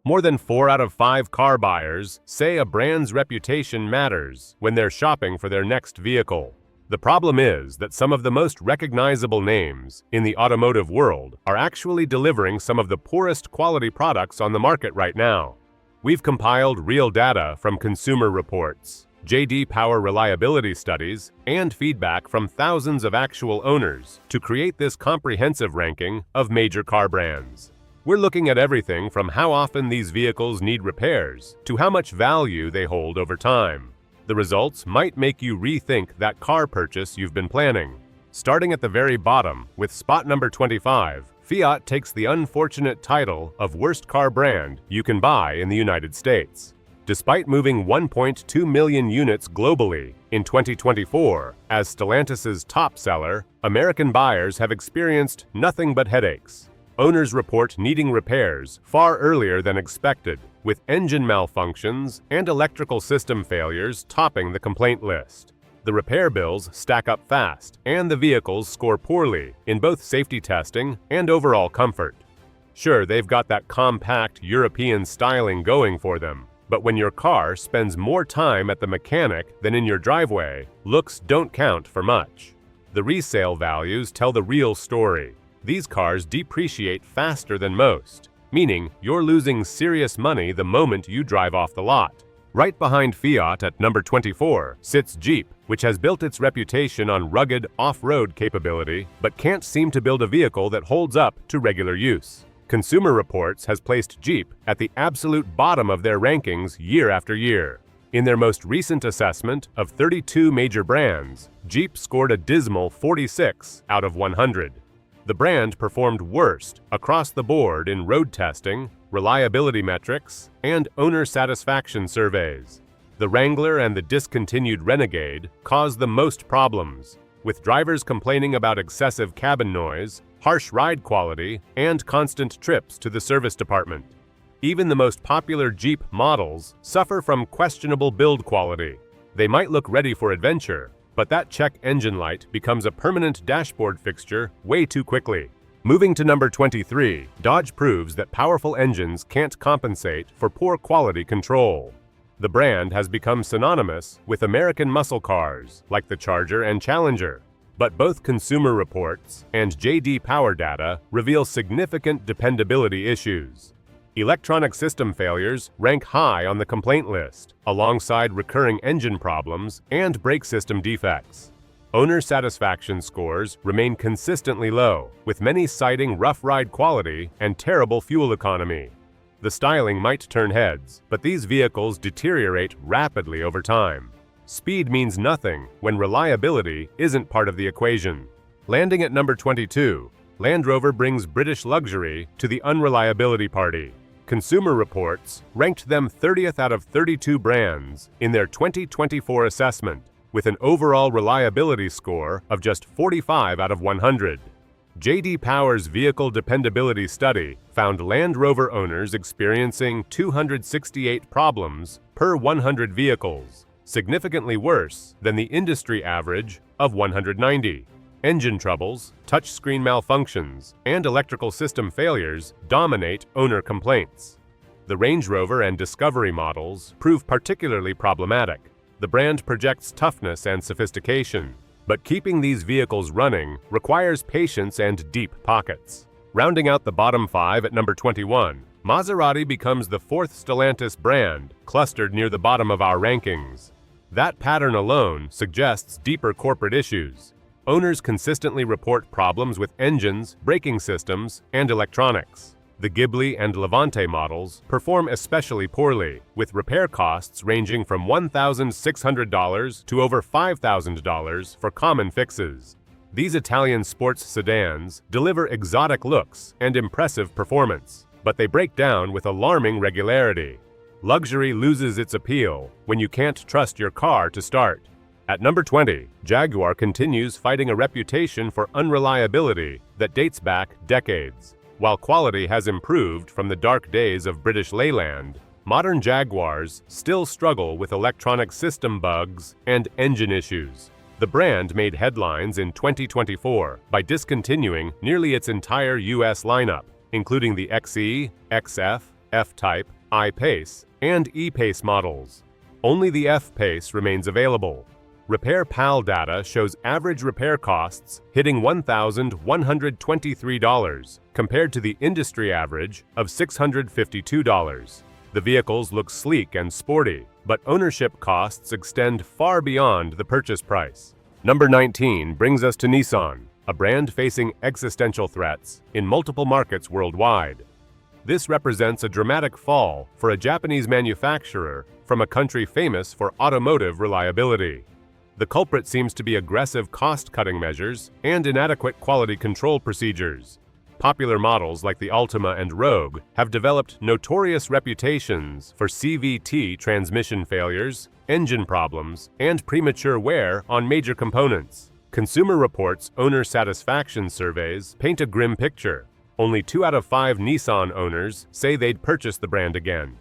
More than 4 out of 5 car buyers say a brand's reputation matters when they're shopping for their next vehicle. The problem is that some of the most recognizable names in the automotive world are actually delivering some of the poorest quality products on the market right now. We've compiled real data from consumer reports, J.D. Power reliability studies, and feedback from thousands of actual owners to create this comprehensive ranking of major car brands. We're looking at everything from how often these vehicles need repairs to how much value they hold over time. The results might make you rethink that car purchase you've been planning. Starting at the very bottom with spot number 25, Fiat takes the unfortunate title of worst car brand you can buy in the United States. Despite moving 1.2 million units globally in 2024 as Stellantis's top seller, American buyers have experienced nothing but headaches. Owners report needing repairs far earlier than expected, with engine malfunctions and electrical system failures topping the complaint list. The repair bills stack up fast, and the vehicles score poorly in both safety testing and overall comfort. Sure, they've got that compact European styling going for them, but when your car spends more time at the mechanic than in your driveway, looks don't count for much. The resale values tell the real story. These cars depreciate faster than most, meaning you're losing serious money the moment you drive off the lot. Right behind Fiat at number 24 sits Jeep, which has built its reputation on rugged off-road capability, but can't seem to build a vehicle that holds up to regular use. Consumer Reports has placed Jeep at the absolute bottom of their rankings year after year. In their most recent assessment of 32 major brands, Jeep scored a dismal 46 out of 100. The brand performed worst across the board in road testing, reliability metrics, and owner satisfaction surveys. The Wrangler and the discontinued Renegade caused the most problems, with drivers complaining about excessive cabin noise, harsh ride quality, and constant trips to the service department. Even the most popular Jeep models suffer from questionable build quality. They might look ready for adventure, but that check engine light becomes a permanent dashboard fixture way too quickly. Moving to number 23, Dodge proves that powerful engines can't compensate for poor quality control. The brand has become synonymous with American muscle cars like the Charger and Challenger, but both Consumer Reports and J.D. Power data reveal significant dependability issues. Electronic system failures rank high on the complaint list, alongside recurring engine problems and brake system defects. Owner satisfaction scores remain consistently low, with many citing rough ride quality and terrible fuel economy. The styling might turn heads, but these vehicles deteriorate rapidly over time. Speed means nothing when reliability isn't part of the equation. Landing at number 22, Land Rover brings British luxury to the unreliability party. Consumer Reports ranked them 30th out of 32 brands in their 2024 assessment, with an overall reliability score of just 45 out of 100. J.D. Power's vehicle dependability study found Land Rover owners experiencing 268 problems per 100 vehicles, significantly worse than the industry average of 190. Engine troubles, touchscreen malfunctions, and electrical system failures dominate owner complaints. The Range Rover and Discovery models prove particularly problematic. The brand projects toughness and sophistication, but keeping these vehicles running requires patience and deep pockets. Rounding out the bottom 5 at number 21, Maserati becomes the 4th Stellantis brand clustered near the bottom of our rankings. That pattern alone suggests deeper corporate issues. Owners consistently report problems with engines, braking systems, and electronics. The Ghibli and Levante models perform especially poorly, with repair costs ranging from $1,600 to over $5,000 for common fixes. These Italian sports sedans deliver exotic looks and impressive performance, but they break down with alarming regularity. Luxury loses its appeal when you can't trust your car to start. At number 20, Jaguar continues fighting a reputation for unreliability that dates back decades. While quality has improved from the dark days of British Leyland, modern Jaguars still struggle with electronic system bugs and engine issues. The brand made headlines in 2024 by discontinuing nearly its entire U.S. lineup, including the XE, XF, F-Type, I-Pace, and E-Pace models. Only the F-Pace remains available. Repair Pal data shows average repair costs hitting $1,123 compared to the industry average of $652. The vehicles look sleek and sporty, but ownership costs extend far beyond the purchase price. Number 19 brings us to Nissan, a brand facing existential threats in multiple markets worldwide. This represents a dramatic fall for a Japanese manufacturer from a country famous for automotive reliability. The culprit seems to be aggressive cost-cutting measures and inadequate quality control procedures. Popular models like the Altima and Rogue have developed notorious reputations for CVT transmission failures, engine problems, and premature wear on major components. Consumer Reports' owner satisfaction surveys paint a grim picture. Only 2 out of 5 Nissan owners say they'd purchase the brand again.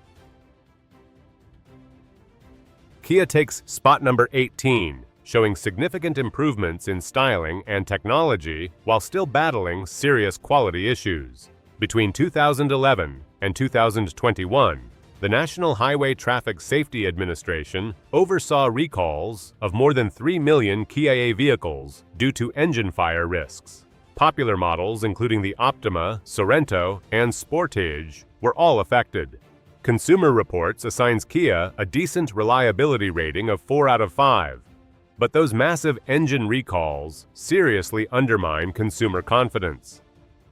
Kia takes spot number 18, showing significant improvements in styling and technology while still battling serious quality issues. Between 2011 and 2021, the National Highway Traffic Safety Administration oversaw recalls of more than 3 million Kia vehicles due to engine fire risks. Popular models including the Optima, Sorento, and Sportage were all affected. Consumer Reports assigns Kia a decent reliability rating of 4 out of 5. But those massive engine recalls seriously undermine consumer confidence.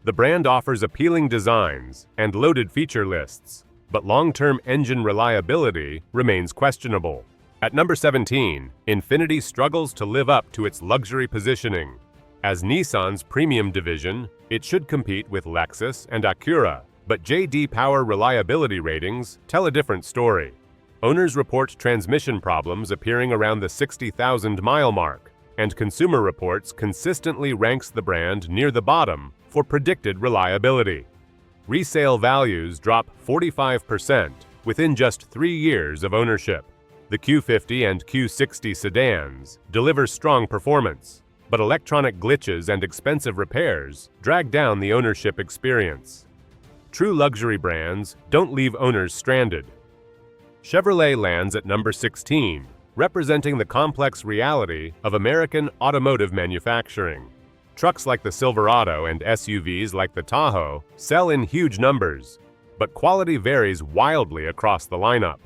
The brand offers appealing designs and loaded feature lists, but long-term engine reliability remains questionable. At number 17, Infiniti struggles to live up to its luxury positioning. As Nissan's premium division, it should compete with Lexus and Acura, but J.D. Power reliability ratings tell a different story. Owners report transmission problems appearing around the 60,000-mile mark, and Consumer Reports consistently ranks the brand near the bottom for predicted reliability. Resale values drop 45% within just 3 years of ownership. The Q50 and Q60 sedans deliver strong performance, but electronic glitches and expensive repairs drag down the ownership experience. True luxury brands don't leave owners stranded. Chevrolet lands at number 16, representing the complex reality of American automotive manufacturing. Trucks like the Silverado and SUVs like the Tahoe sell in huge numbers, but quality varies wildly across the lineup.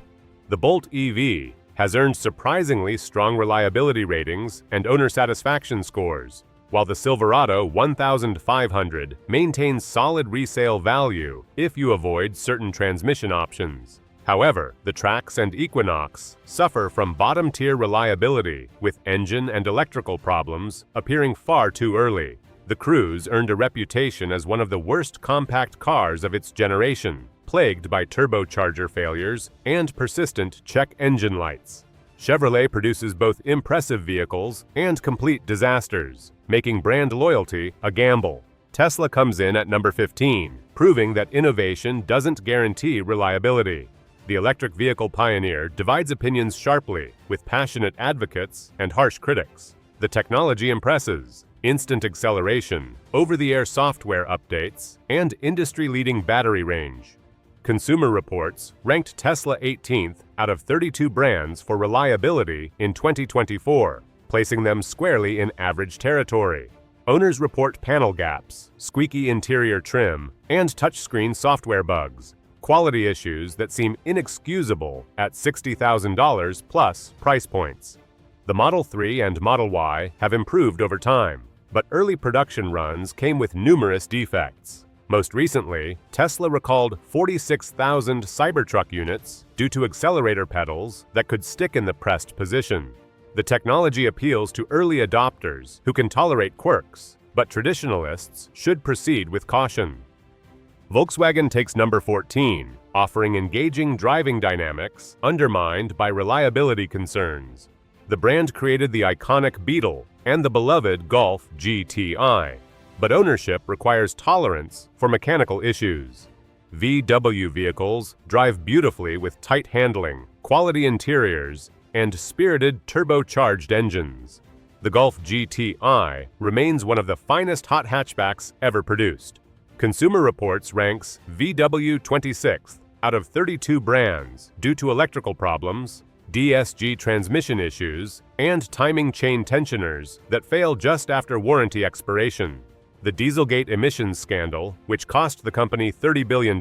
The Bolt EV has earned surprisingly strong reliability ratings and owner satisfaction scores, while the Silverado 1500 maintains solid resale value if you avoid certain transmission options. However, the Trax and Equinox suffer from bottom-tier reliability, with engine and electrical problems appearing far too early. The Cruze earned a reputation as one of the worst compact cars of its generation, plagued by turbocharger failures and persistent check engine lights. Chevrolet produces both impressive vehicles and complete disasters, making brand loyalty a gamble. Tesla comes in at number 15, proving that innovation doesn't guarantee reliability. The electric vehicle pioneer divides opinions sharply, with passionate advocates and harsh critics. The technology impresses: instant acceleration, over-the-air software updates, and industry-leading battery range. Consumer Reports ranked Tesla 18th out of 32 brands for reliability in 2024, placing them squarely in average territory. Owners report panel gaps, squeaky interior trim, and touchscreen software bugs, quality issues that seem inexcusable at $60,000 plus price points. The Model 3 and Model Y have improved over time, but early production runs came with numerous defects. Most recently, Tesla recalled 46,000 Cybertruck units due to accelerator pedals that could stick in the pressed position. The technology appeals to early adopters who can tolerate quirks, but traditionalists should proceed with caution. Volkswagen takes number 14, offering engaging driving dynamics undermined by reliability concerns. The brand created the iconic Beetle and the beloved Golf GTI, but ownership requires tolerance for mechanical issues. VW vehicles drive beautifully with tight handling, quality interiors, and spirited turbocharged engines. The Golf GTI remains one of the finest hot hatchbacks ever produced. Consumer Reports ranks VW 26th out of 32 brands due to electrical problems, DSG transmission issues, and timing chain tensioners that fail just after warranty expiration. The Dieselgate emissions scandal, which cost the company $30 billion,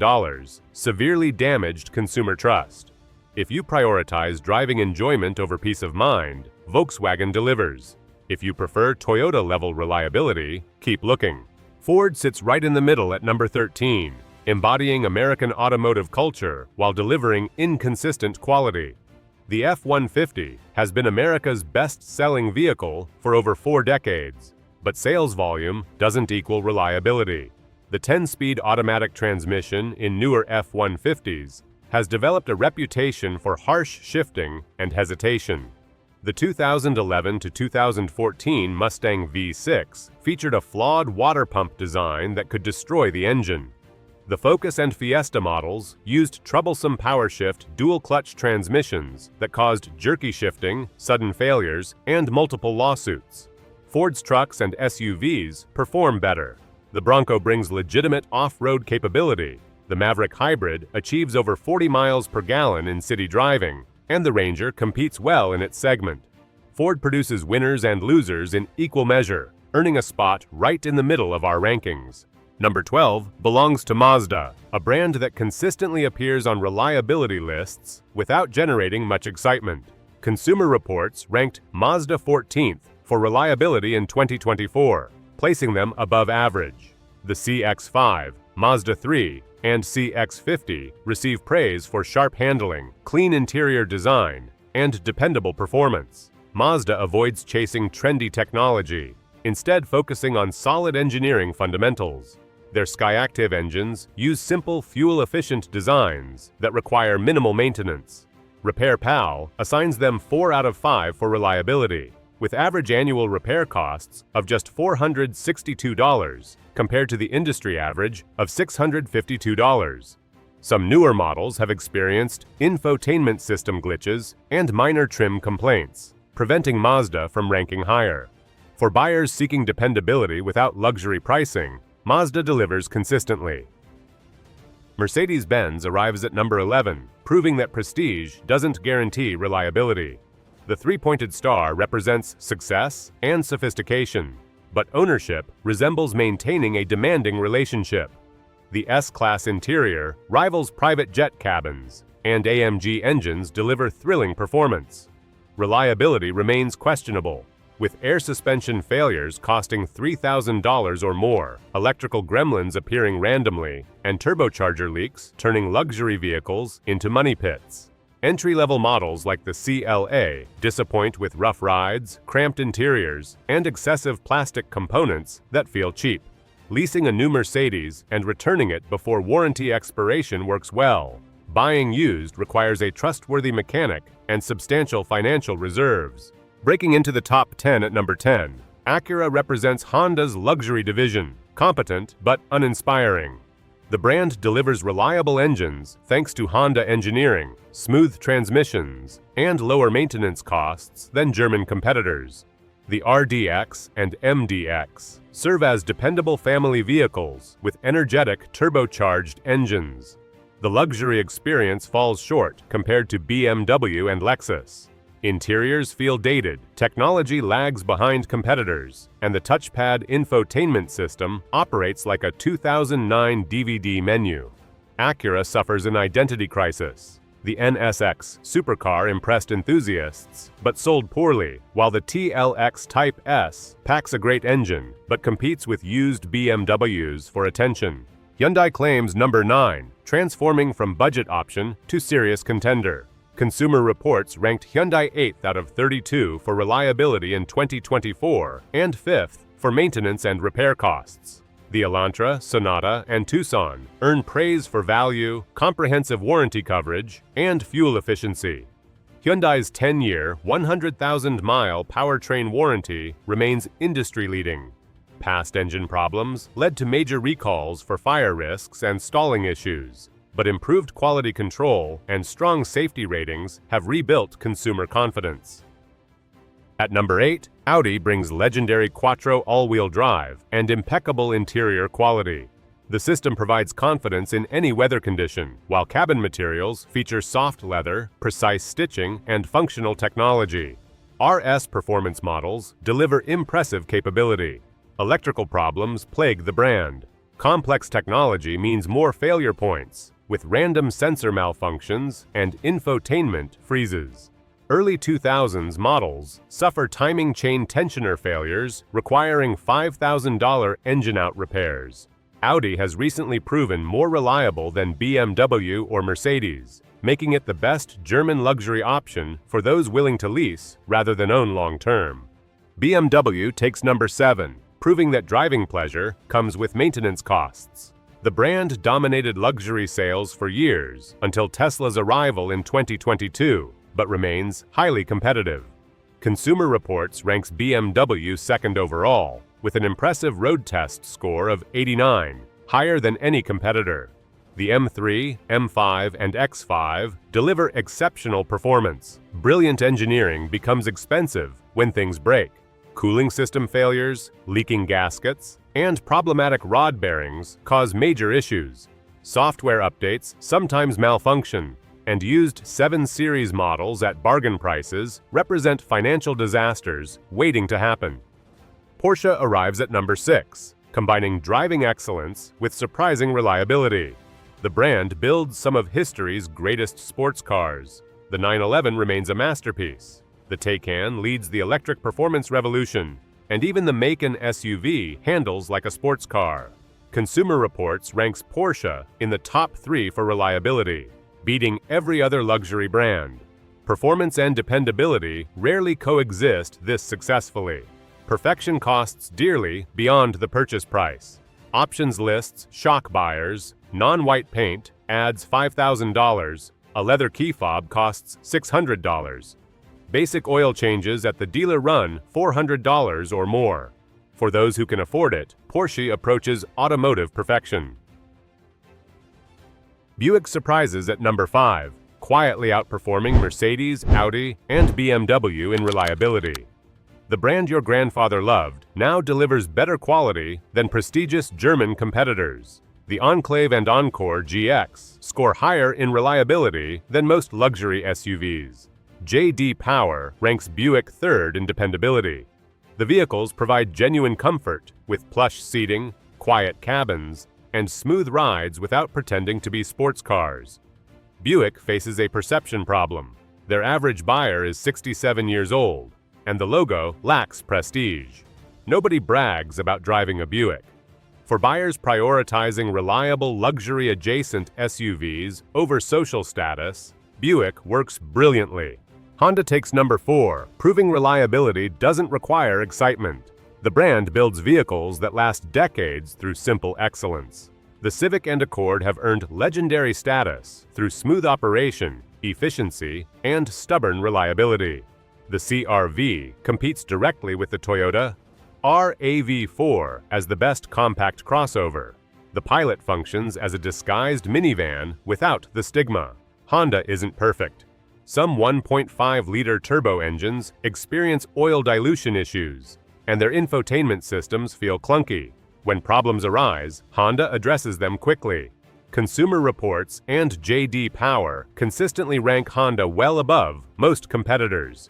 severely damaged consumer trust. If you prioritize driving enjoyment over peace of mind, Volkswagen delivers. If you prefer Toyota-level reliability, keep looking. Ford sits right in the middle at number 13, embodying American automotive culture while delivering inconsistent quality. The F-150 has been America's best-selling vehicle for over 4 decades, but sales volume doesn't equal reliability. The 10-speed automatic transmission in newer F-150s has developed a reputation for harsh shifting and hesitation. The 2011 to 2014 Mustang V6 featured a flawed water pump design that could destroy the engine. The Focus and Fiesta models used troublesome power-shift dual-clutch transmissions that caused jerky shifting, sudden failures, and multiple lawsuits. Ford's trucks and SUVs perform better. The Bronco brings legitimate off-road capability. The Maverick Hybrid achieves over 40 miles per gallon in city driving, and the Ranger competes well in its segment. Ford produces winners and losers in equal measure, earning a spot right in the middle of our rankings. Number 12 belongs to Mazda, a brand that consistently appears on reliability lists without generating much excitement. Consumer Reports ranked Mazda 14th for reliability in 2024, placing them above average. The CX-5, Mazda 3, and CX-50 receive praise for sharp handling, clean interior design, and dependable performance. Mazda avoids chasing trendy technology, instead focusing on solid engineering fundamentals. Their Skyactiv engines use simple, fuel-efficient designs that require minimal maintenance. RepairPal assigns them 4 out of 5 for reliability, with average annual repair costs of just $462 compared to the industry average of $652. Some newer models have experienced infotainment system glitches and minor trim complaints, preventing Mazda from ranking higher. For buyers seeking dependability without luxury pricing, Mazda delivers consistently. Mercedes-Benz arrives at number 11, proving that prestige doesn't guarantee reliability. The 3-pointed star represents success and sophistication, but ownership resembles maintaining a demanding relationship. The S-Class interior rivals private jet cabins, and AMG engines deliver thrilling performance. Reliability remains questionable, with air suspension failures costing $3,000 or more, electrical gremlins appearing randomly, and turbocharger leaks turning luxury vehicles into money pits. Entry-level models like the CLA disappoint with rough rides, cramped interiors, and excessive plastic components that feel cheap. Leasing a new Mercedes and returning it before warranty expiration works well. Buying used requires a trustworthy mechanic and substantial financial reserves. Breaking into the top 10 at number 10, Acura represents Honda's luxury division, competent but uninspiring. The brand delivers reliable engines thanks to Honda engineering, smooth transmissions, and lower maintenance costs than German competitors. The RDX and MDX serve as dependable family vehicles with energetic turbocharged engines. The luxury experience falls short compared to BMW and Lexus. Interiors feel dated, technology lags behind competitors, and the touchpad infotainment system operates like a 2009 DVD menu. Acura suffers an identity crisis. The NSX supercar impressed enthusiasts, but sold poorly, while the TLX Type S packs a great engine, but competes with used BMWs for attention. Hyundai claims number 9, transforming from budget option to serious contender. Consumer Reports ranked Hyundai 8th out of 32 for reliability in 2024 and 5th for maintenance and repair costs. The Elantra, Sonata, and Tucson earn praise for value, comprehensive warranty coverage, and fuel efficiency. Hyundai's 10-year, 100,000-mile powertrain warranty remains industry-leading. Past engine problems led to major recalls for fire risks and stalling issues, but improved quality control and strong safety ratings have rebuilt consumer confidence. At number 8, Audi brings legendary Quattro all-wheel drive and impeccable interior quality. The system provides confidence in any weather condition, while cabin materials feature soft leather, precise stitching, and functional technology. RS performance models deliver impressive capability. Electrical problems plague the brand. Complex technology means more failure points, with random sensor malfunctions and infotainment freezes. Early 2000s models suffer timing chain tensioner failures requiring $5,000 engine-out repairs. Audi has recently proven more reliable than BMW or Mercedes, making it the best German luxury option for those willing to lease rather than own long-term. BMW takes number 7, proving that driving pleasure comes with maintenance costs. The brand dominated luxury sales for years until Tesla's arrival in 2022, but remains highly competitive. Consumer Reports ranks BMW second overall, with an impressive road test score of 89, higher than any competitor. The M3, M5, and X5 deliver exceptional performance. Brilliant engineering becomes expensive when things break. Cooling system failures, leaking gaskets, and problematic rod bearings cause major issues. Software updates sometimes malfunction, and used 7 Series models at bargain prices represent financial disasters waiting to happen. Porsche arrives at number 6, combining driving excellence with surprising reliability. The brand builds some of history's greatest sports cars. The 911 remains a masterpiece. The Taycan leads the electric performance revolution, and even the Macan SUV handles like a sports car. Consumer Reports ranks Porsche in the top 3 for reliability, beating every other luxury brand. Performance and dependability rarely coexist this successfully. Perfection costs dearly beyond the purchase price. Options lists shock buyers. Non-white paint adds $5,000. A leather key fob costs $600. Basic oil changes at the dealer run $400 or more. For those who can afford it, Porsche approaches automotive perfection. Buick surprises at number 5, quietly outperforming Mercedes, Audi, and BMW in reliability. The brand your grandfather loved now delivers better quality than prestigious German competitors. The Enclave and Encore GX score higher in reliability than most luxury SUVs. J.D. Power ranks Buick third in dependability. The vehicles provide genuine comfort with plush seating, quiet cabins, and smooth rides without pretending to be sports cars. Buick faces a perception problem. Their average buyer is 67 years old, and the logo lacks prestige. Nobody brags about driving a Buick. For buyers prioritizing reliable luxury-adjacent SUVs over social status, Buick works brilliantly. Honda takes number 4, proving reliability doesn't require excitement. The brand builds vehicles that last decades through simple excellence. The Civic and Accord have earned legendary status through smooth operation, efficiency, and stubborn reliability. The CR-V competes directly with the Toyota RAV4 as the best compact crossover. The Pilot functions as a disguised minivan without the stigma. Honda isn't perfect. Some 1.5-liter turbo engines experience oil dilution issues, and their infotainment systems feel clunky. When problems arise, Honda addresses them quickly. Consumer Reports and J.D. Power consistently rank Honda well above most competitors.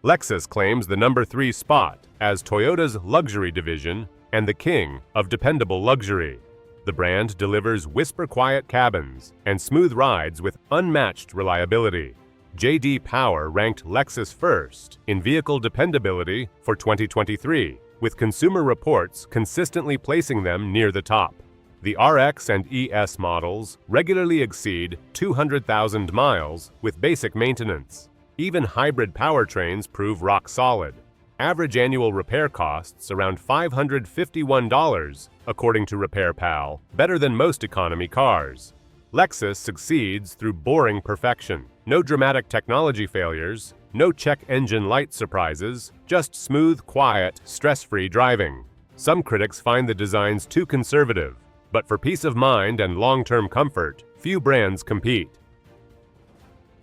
Lexus claims the number 3 spot as Toyota's luxury division and the king of dependable luxury. The brand delivers whisper-quiet cabins and smooth rides with unmatched reliability. J.D. Power ranked Lexus first in vehicle dependability for 2023, with Consumer Reports consistently placing them near the top. The RX and ES models regularly exceed 200,000 miles with basic maintenance. Even hybrid powertrains prove rock solid. Average annual repair costs around $551, according to RepairPal, better than most economy cars. Lexus succeeds through boring perfection. No dramatic technology failures, no check engine light surprises, just smooth, quiet, stress-free driving. Some critics find the designs too conservative, but for peace of mind and long-term comfort, few brands compete.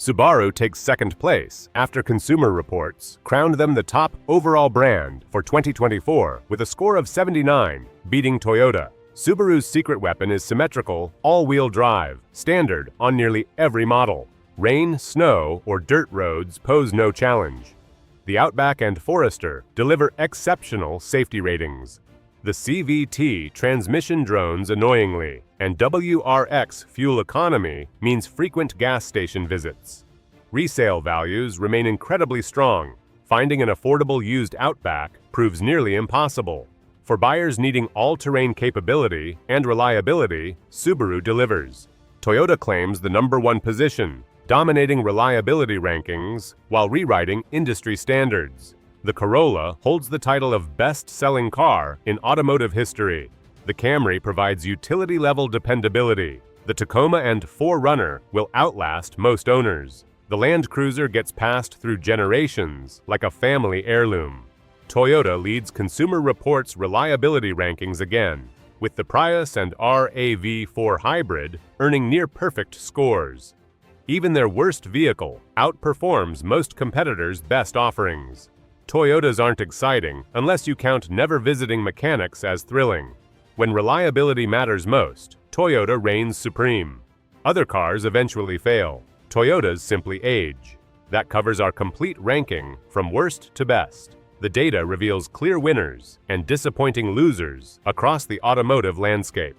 Subaru takes second place after Consumer Reports crowned them the top overall brand for 2024 with a score of 79, beating Toyota. Subaru's secret weapon is symmetrical, all-wheel drive, standard on nearly every model. Rain, snow, or dirt roads pose no challenge. The Outback and Forester deliver exceptional safety ratings. The CVT transmission drones annoyingly, and WRX fuel economy means frequent gas station visits. Resale values remain incredibly strong. Finding an affordable used Outback proves nearly impossible. For buyers needing all-terrain capability and reliability, Subaru delivers. Toyota claims the #1 position, dominating reliability rankings while rewriting industry standards. The Corolla holds the title of best-selling car in automotive history. The Camry provides utility-level dependability. The Tacoma and 4Runner will outlast most owners. The Land Cruiser gets passed through generations like a family heirloom. Toyota leads Consumer Reports' reliability rankings again, with the Prius and RAV4 Hybrid earning near-perfect scores. Even their worst vehicle outperforms most competitors' best offerings. Toyotas aren't exciting unless you count never visiting mechanics as thrilling. When reliability matters most, Toyota reigns supreme. Other cars eventually fail. Toyotas simply age. That covers our complete ranking from worst to best. The data reveals clear winners and disappointing losers across the automotive landscape.